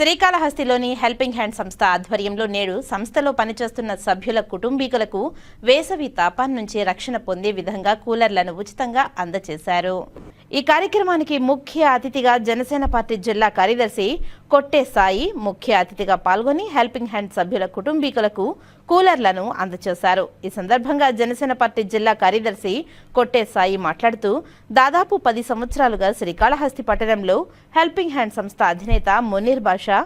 శ్రీకాళహస్తిలోని helping hand సంస్థ ఆధ్వర్యంలో నేడు సంస్థలో పనిచేస్తున్న సభ్యుల కుటుంబీకులకు వేసవి తాపాన్ని నుంచి రక్షణ పొందే విధంగా కూలర్లను ఉచితంగా అందజేశారు. ఈ కార్యక్రమానికి ముఖ్య అతిథిగా జనసేన పార్టీ జిల్లా కార్యదర్శి కొట్టే సాయి ముఖ్య అతిథిగా పాల్గొని హెల్పింగ్ హ్యాండ్ సభ్యుల కుటుంబీకులకు కూలర్లను అందజేశారు. ఈ సందర్భంగా జనసేన పార్టీ జిల్లా కార్యదర్శి కొట్టే సాయి మాట్లాడుతూ దాదాపు 10 సంవత్సరాలుగా శ్రీకాళహస్తి పట్టణంలో హెల్పింగ్ హ్యాండ్ సంస్థ అధినేత మునీర్ బాషా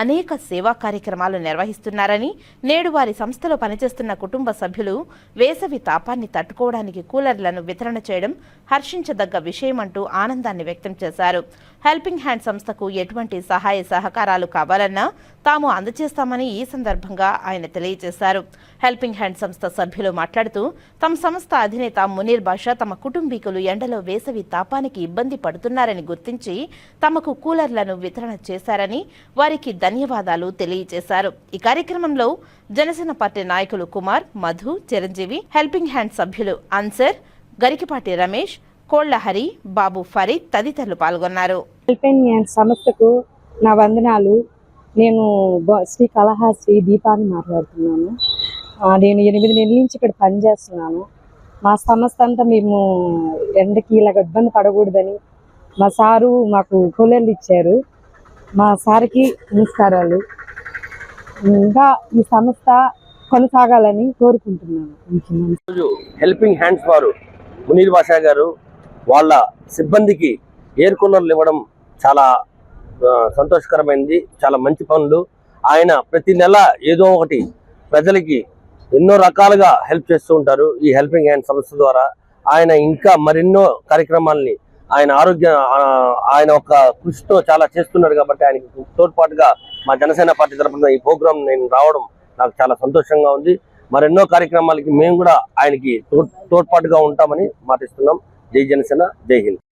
అనేక సేవా కార్యక్రమాలు నిర్వహిస్తున్నారని, నేడు వారి సంస్థలో పనిచేస్తున్న కుటుంబ సభ్యులు వేసవి తాపాన్ని తట్టుకోవడానికి కూలర్లను వితరణ చేయడం హర్షించదగ్గ విషయమంటూ ఆనందాన్ని వ్యక్తం చేశారు. హెల్పింగ్ హ్యాండ్ సంస్థకు ఎటువంటి సహాయ సహకారాలు కావాలన్నా తాము అందజేస్తామని ఈ సందర్భంగా ఆయన తెలియజేశారు. హెల్పింగ్ హ్యాండ్ సంస్థ సభ్యులు మాట్లాడుతూ తమ సంస్థ అధినేత మునీర్ బాషా తమ కుటుంబీకులు ఎండలో వేసవి తాపానికి ఇబ్బంది పడుతున్నారని గుర్తించి తమకు కూలర్లను వితరణ చేశారని వారికి ధన్యవాదాలు తెలియజేశారు. ఈ కార్యక్రమంలో జనసేన పార్టీ నాయకులు కుమార్, మధు, చిరంజీవి, హెల్పింగ్ హ్యాండ్ సభ్యులు అన్సర్, గరికిపాటి రమేష్, కోళ్ల హరి, బాబు ఫరీద్ తదితరులు పాల్గొన్నారు. హెల్పింగ్ హ్యాండ్ సంస్థకు నా వందనాలు. నేను శ్రీకాళహస్తి దీపాన్ని మాట్లాడుతున్నాను. నేను 8 నెలల నుంచి ఇక్కడ పనిచేస్తున్నాను. మా సంస్థ అంతా మేము ఎండకి ఇలాగ ఇబ్బంది పడకూడదని మా సారు మాకు కూలర్లు ఇచ్చారు. మా సార్కి నమస్కారాలు. ఇంకా ఈ సంస్థ కొనసాగాలని కోరుకుంటున్నాను. హెల్పింగ్ హ్యాండ్స్ వారు మునీర్ బాషా గారు వాళ్ళ సిబ్బందికి ఎయిర్ కూలర్లు ఇవ్వడం చాలా సంతోషకరమైనది. చాలా మంచి పనులు. ఆయన ప్రతి నెల ఏదో ఒకటి ప్రజలకి ఎన్నో రకాలుగా హెల్ప్ చేస్తూ ఉంటారు. ఈ హెల్పింగ్ హ్యాండ్ సంస్థ ద్వారా ఆయన ఇంకా మరెన్నో కార్యక్రమాలని ఆయన ఒక కృషితో చాలా చేస్తున్నారు. కాబట్టి ఆయనకి తోడ్పాటుగా మా జనసేన పార్టీ తరఫున ఈ ప్రోగ్రాం నేను రావడం నాకు చాలా సంతోషంగా ఉంది. మరెన్నో కార్యక్రమాలకి మేము కూడా ఆయనకి తోడ్పాటుగా ఉంటామని మాటిస్తున్నాం. జై జనసేన, జై హింద్.